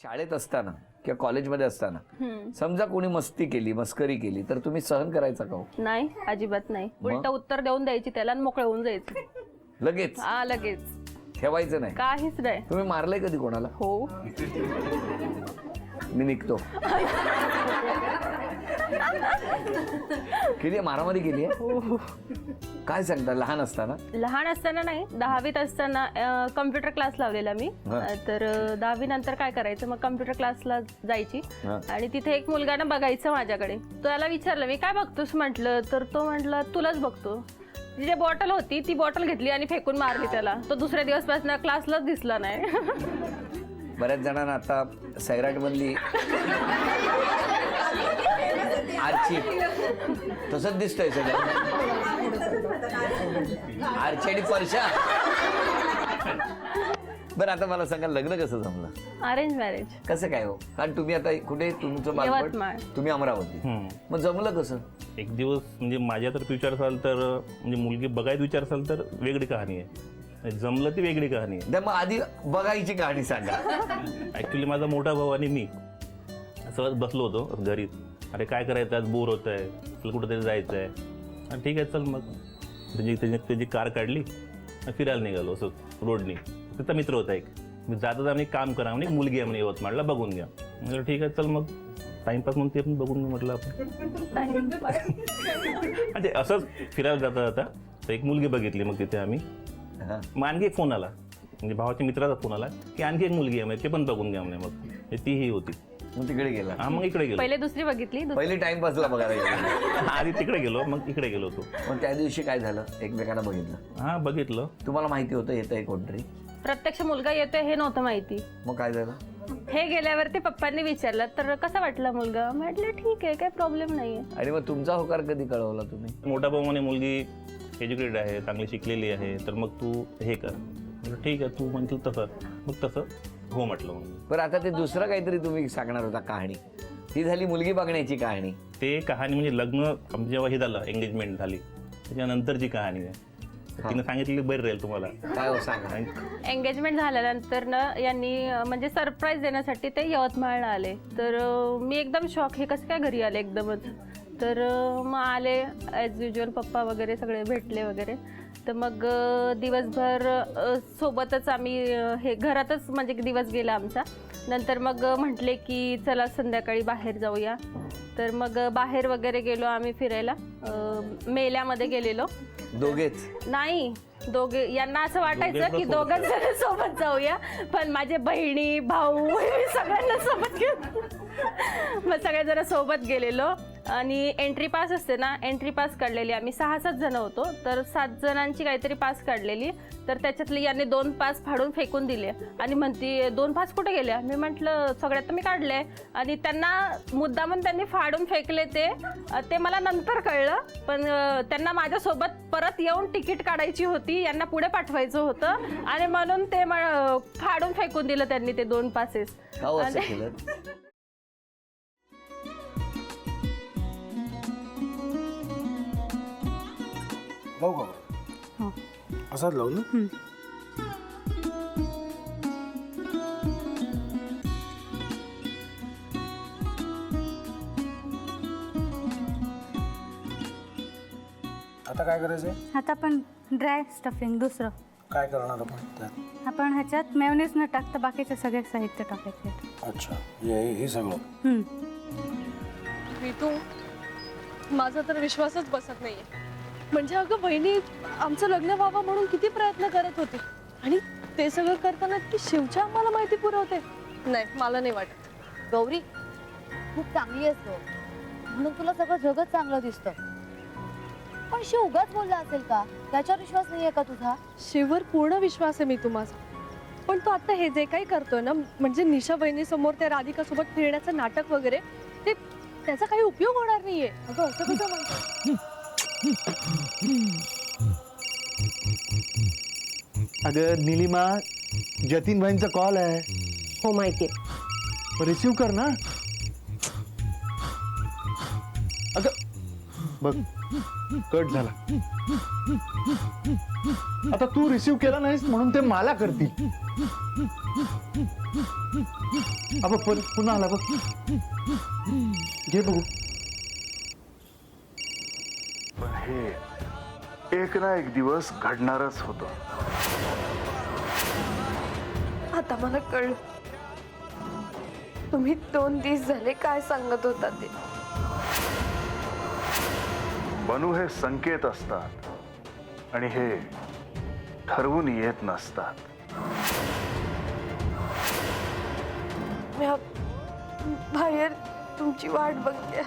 शाळेत असताना किंवा कॉलेजमध्ये असताना समजा कोणी मस्ती केली, मस्करी केली तर तुम्ही सहन करायचा का हो? नाही, अजिबात नाही. उलट उत्तर देऊन द्यायची त्याला आणि मोकळं होऊन जायचं लगेच हा, लगेच. ठेवायचं नाही. काहीच नाही. तुम्ही मारलंय कधी कोणाला? हो. मी निघतो. केली मारामारी केली आहे? काय सांगता? लहान असताना? लहान असताना नाही, 10वीत असताना कम्प्युटर क्लास लावलेला मी. तर 10वी नंतर काय करायचं, मग कम्प्युटर क्लासला जायची आणि तिथे एक मुलगा ना बघायचं माझ्याकडे. त्याला विचारलं मी, काय बघतोस म्हटलं, तर तो म्हटला तुलाच बघतो. जी जे बॉटल होती ती बॉटल घेतली आणि फेकून मारली त्याला. तो दुसऱ्या दिवसपासून क्लासलाच दिसला नाही. बऱ्याच जणांना आता सैराट मधली आरची तसंच दिसतंय सगळं. आरची आणि परशा. बरं आता मला सांगा, लग्न कसं जमलं? Arrange marriage. कसं काय हो? कारण तुम्ही आता कुठे, तुमचं बालपण यवतमाळ. तुम्ही अमरावती, मग जमलं कसं? एक दिवस म्हणजे माझ्या तर विचार असाल तर म्हणजे मुलगी बघायचा विचार असाल तर वेगळी कहाणी आहे, जमलं ती वेगळी कहाणी आहे. मग आधी बघायची कहाणी सांगा. ऍक्च्युली माझा मोठा भाऊ आणि मी सहज बसलो होतो घरी. अरे काय करायचं, आज बोर होत आहे, तुला कुठंतरी जायचं आहे. ठीक आहे चल. मग त्याची कार काढली, फिरायला निघालो असं रोडनी. त्याचा मित्र होता एक. मी जाता आम्ही काम करा म्हणे, एक मुलगी आहे म्हणे यवतमाळला, बघून घ्या. म्हटलं ठीक आहे चल. मग टाइमपास म्हणून ते पण बघून घ्या म्हटलं आपण. म्हणजे असंच फिरायला जाता जाता तर एक मुलगी बघितली. मग तिथे आम्ही, मग आणखी एक फोन आला, म्हणजे भावाच्या मित्राचा फोन आला की आणखी एक मुलगी आहे म्हणे, ते पण बघून घ्या म्हणे. मग तीही होती. मग तिकडे गेला? हा, मग इकडे गेलो. पहिले दुसरी बघितली. पहिली टाइमपासला बघायला गेलो. आधी तिकडे गेलो, मग इकडे गेलो होतो. मग त्या दिवशी काय झालं? एकमेकांना बघितलं? हा, बघितलं. तुम्हाला माहिती होतं येत आहे कोणतरी? प्रत्यक्ष मुलगा येतोय हे नव्हतं माहिती. मग काय झालं? हे गेल्यावरती पप्पांनी विचारलं तर कसा वाटला मुलगा. म्हटलं ठीक आहे, काही प्रॉब्लेम नाहीये. आणि मग तुमचा होकार कधी कळवला तुम्ही? मोठा भाऊ म्हणे मुलगी एज्युकेटेड आहे, चांगली शिकलेली आहे, तर मग तू हे कर. म्हटलं ठीक आहे, तू म्हणतील तसं. मग तसं हो म्हटलं. मग बरं आता ते दुसरं काहीतरी तुम्ही सांगणार होता कहाणी. ती झाली मुलगी बघण्याची कहाणी. ते कहाणी म्हणजे लग्न आमचं जेव्हा हे झालं, एंगेजमेंट झाली, त्याच्यानंतरची कहाणी आहे. तिने सांगितलेली बरी राहील तुम्हाला. काय हो सांगा. एंगेजमेंट झाल्यानंतर ना यांनी म्हणजे सरप्राईज देण्यासाठी ते यवतमाळला आले. तर मी एकदम शॉक, हे कसं काय घरी आले एकदमच. तर मग आले ॲज युजल, पप्पा वगैरे सगळे भेटले वगैरे. तर मग दिवसभर सोबतच आम्ही हे घरातच म्हणजे दिवस गेला आमचा. नंतर मग म्हटले की चला संध्याकाळी बाहेर जाऊया. तर मग बाहेर वगैरे गेलो आम्ही फिरायला. मेल्यामध्ये गेलेलो. दोघेच? नाही, दोघे. यांना असं वाटायचं की दोघंच जण सोबत जाऊया, पण माझे बहिणी भाऊ सगळ्यांना सोबत घेऊन मग सगळेजण सोबत गेलेलो. आणि एंट्री पास असते ना, एंट्री पास काढलेली आम्ही 6-7 जण होतो. तर 7 जणांची काहीतरी पास काढलेली. तर त्याच्यातले यांनी 2 पास फाडून फेकून दिले आणि म्हणती 2 पास कुठे गेले. मी म्हटलं सगळ्यात तर मी काढले. आणि त्यांना मुद्दामून त्यांनी फाडून फेकले ते मला नंतर कळलं. पण त्यांना माझ्यासोबत परत येऊन तिकीट काढायची होती, यांना पुढे पाठवायचं होतं आणि म्हणून ते फाडून फेकून दिलं त्यांनी ते 2 पासेस. लावू का? असाच लावू ना. आता काय करायचंय? आता आपण ड्राय स्टफिंग दुसरं काय करणार आपण त्यात? आपण ह्याच्यात मेयोनीज न टाकता बाकीचे सगळे साहित्य टाकायचे. अच्छा, हे सगळं. ऋतू, माझा तर विश्वासच बसत नाहीये. म्हणजे अगं बहिणी आमचं लग्न व्हावं म्हणून किती प्रयत्न करत होते आणि ते सगळं करताना की शिवच्या आम्हाला माहिती पुरवते. नाही, मला नाही वाटत. गौरी खूप चांगली आहेस गं, म्हणून तुला सगळं जगच चांगलं दिसतं. पण शिव उगाच बोलला असेल का? त्याच्यावर विश्वास नाहीये का तुझा? शिववर पूर्ण विश्वास आहे मी माझा. पण तो आता हे जे काही करतोय ना, म्हणजे निशा बहिणी समोर त्या राधिका सोबत फिरण्याचं नाटक वगैरे, ते त्याचा काही उपयोग होणार नाहीये. अगं असं कसं म्हणतो? अगं नीलिमा, जतीन भाईंचा कॉल आहे. हो माहितीये. रिसीव कर ना. अगं बघ कट झाला. आता तू रिसीव्ह केला नाहीस म्हणून ते मला करतील. अब पुन्हा आला बघ. घे बघू. पण हे एक ना एक दिवस घडणारच होतं. आता मला कळलं तुम्ही 2 दिवस झाले काय सांगत होता ते. बनू हे संकेत असतात आणि हे ठरवून येत नसतात. मी बाहेर तुमची वाट बघते.